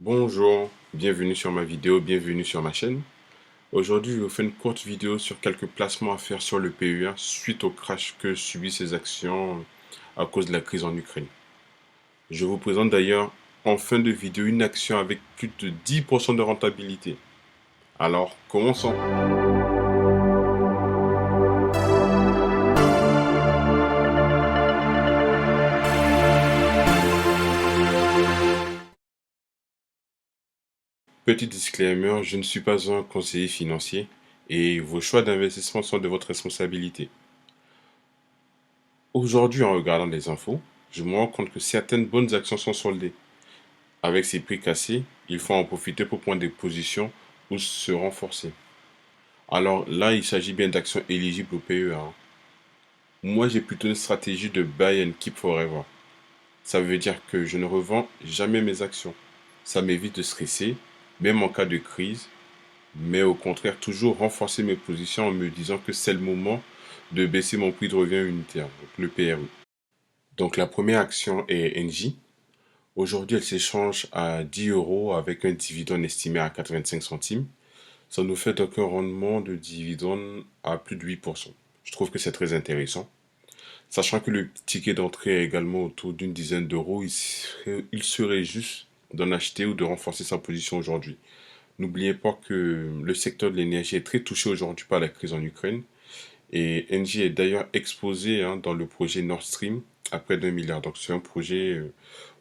Bonjour, bienvenue sur ma vidéo, bienvenue sur ma chaîne. Aujourd'hui, je vous fais une courte vidéo sur quelques placements à faire sur le PEA suite au crash que subit ces actions à cause de la crise en Ukraine. Je vous présente d'ailleurs en fin de vidéo une action avec plus de 10% de rentabilité. Alors, commençons. Petit disclaimer, je ne suis pas un conseiller financier et vos choix d'investissement sont de votre responsabilité. Aujourd'hui, en regardant les infos, je me rends compte que certaines bonnes actions sont soldées. Avec ces prix cassés, il faut en profiter pour prendre des positions ou se renforcer. Alors là, il s'agit bien d'actions éligibles au PEA, hein. Moi, j'ai plutôt une stratégie de buy and keep forever. Ça veut dire que je ne revends jamais mes actions. Ça m'évite de stresser, même en cas de crise, mais au contraire, toujours renforcer mes positions en me disant que c'est le moment de baisser mon prix de revient unitaire, donc le PRU. Donc la première action est NJ. Aujourd'hui, elle s'échange à 10 euros avec un dividende estimé à 85 centimes. Ça nous fait donc un rendement de dividende à plus de 8%. Je trouve que c'est très intéressant. Sachant que le ticket d'entrée est également autour d'une dizaine d'euros, il serait juste d'en acheter ou de renforcer sa position aujourd'hui. N'oubliez pas que le secteur de l'énergie est très touché aujourd'hui par la crise en Ukraine. Et Engie est d'ailleurs exposé dans le projet Nord Stream à près d'un milliard. Donc c'est un projet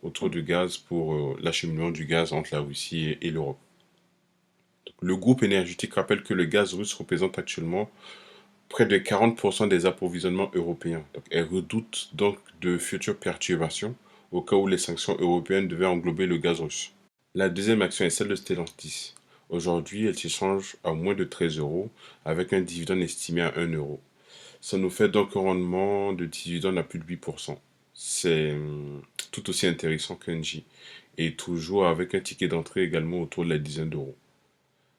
autour du gaz pour l'acheminement du gaz entre la Russie et l'Europe. Le groupe énergétique rappelle que le gaz russe représente actuellement près de 40% des approvisionnements européens. Donc, elle redoute donc de futures perturbations au cas où les sanctions européennes devaient englober le gaz russe. La deuxième action est celle de Stellantis. Aujourd'hui, elle s'échange à moins de 13 euros avec un dividende estimé à 1 euro. Ça nous fait donc un rendement de dividende à plus de 8%. C'est tout aussi intéressant qu'Engie et toujours avec un ticket d'entrée également autour de la dizaine d'euros.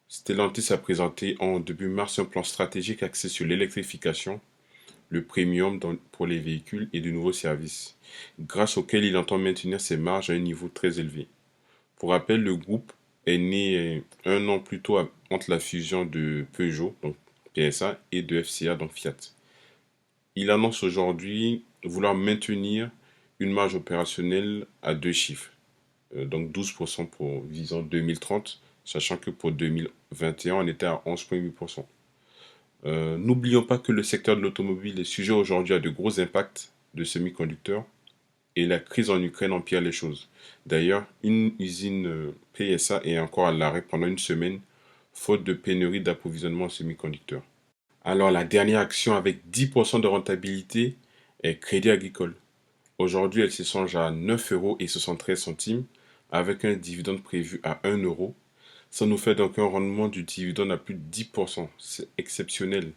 Stellantis a présenté en début mars un plan stratégique axé sur l'électrification, le premium pour les véhicules et de nouveaux services, grâce auquel il entend maintenir ses marges à un niveau très élevé. Pour rappel, le groupe est né un an plus tôt entre la fusion de Peugeot, donc PSA, et de FCA, donc Fiat. Il annonce aujourd'hui vouloir maintenir une marge opérationnelle à deux chiffres, donc 12% pour visant 2030, sachant que pour 2021, on était à 11,8%. N'oublions pas que le secteur de l'automobile est sujet aujourd'hui à de gros impacts de semi-conducteurs et la crise en Ukraine empire les choses. D'ailleurs, une usine PSA est encore à l'arrêt pendant une semaine, faute de pénurie d'approvisionnement en semi-conducteurs. Alors la dernière action avec 10% de rentabilité est Crédit Agricole. Aujourd'hui, elle s'échange à 9,73 € avec un dividende prévu à 1 euro. Ça nous fait donc un rendement du dividende à plus de 10%. C'est exceptionnel.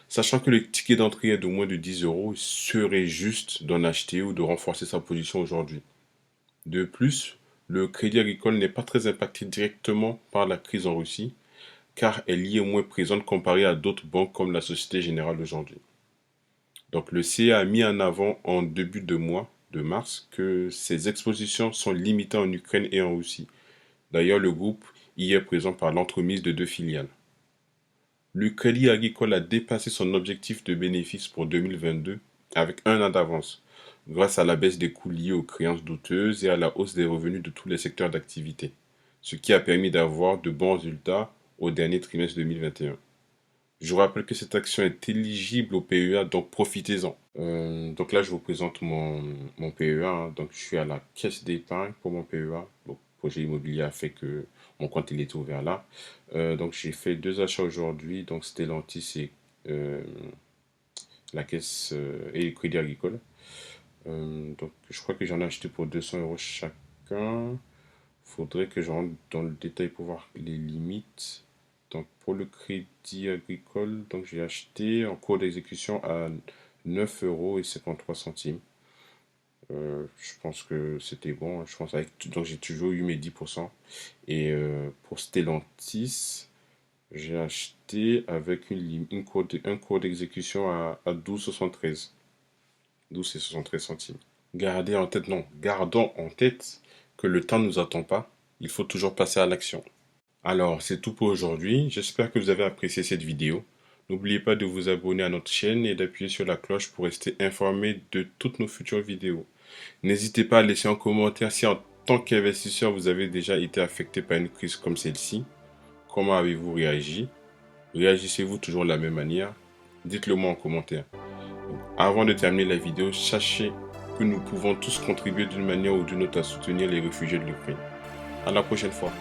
Sachant que le ticket d'entrée est de moins de 10 euros, il serait juste d'en acheter ou de renforcer sa position aujourd'hui. De plus, le Crédit Agricole n'est pas très impacté directement par la crise en Russie, car elle y est moins présente comparée à d'autres banques comme la Société Générale aujourd'hui. Donc le CA a mis en avant en début de mois de mars que ses expositions sont limitées en Ukraine et en Russie. D'ailleurs, le groupe y est présent par l'entremise de deux filiales. Le Crédit Agricole a dépassé son objectif de bénéfice pour 2022 avec un an d'avance, grâce à la baisse des coûts liés aux créances douteuses et à la hausse des revenus de tous les secteurs d'activité, ce qui a permis d'avoir de bons résultats au dernier trimestre 2021. Je vous rappelle que cette action est éligible au PEA, donc profitez-en. Donc là, je vous présente mon PEA, hein. Donc, je suis à la caisse d'épargne pour mon PEA. Donc, le projet immobilier a fait que mon compte il est ouvert là. Donc, j'ai fait deux achats aujourd'hui. Donc, Stellantis et la caisse et Crédit Agricole. Donc, je crois que j'en ai acheté pour 200 euros chacun. Faudrait que je rentre dans le détail pour voir les limites. Donc pour le crédit agricole, donc j'ai acheté en cours d'exécution à 9,53 €. Je pense que c'était bon, hein. Je pense donc j'ai toujours eu mes 10%. Et pour Stellantis, j'ai acheté avec un cours d'exécution à 12,73. 12,73 centimes. Gardons en tête que le temps ne nous attend pas il faut toujours passer à l'action. Alors, c'est tout pour aujourd'hui. J'espère que vous avez apprécié cette vidéo. N'oubliez pas de vous abonner à notre chaîne et d'appuyer sur la cloche pour rester informé de toutes nos futures vidéos. N'hésitez pas à laisser un commentaire si en tant qu'investisseur vous avez déjà été affecté par une crise comme celle-ci. Comment avez-vous réagi? Réagissez-vous toujours de la même manière? Dites-le moi en commentaire. Avant de terminer la vidéo, sachez que nous pouvons tous contribuer d'une manière ou d'une autre à soutenir les réfugiés de l'Ukraine. À la prochaine fois.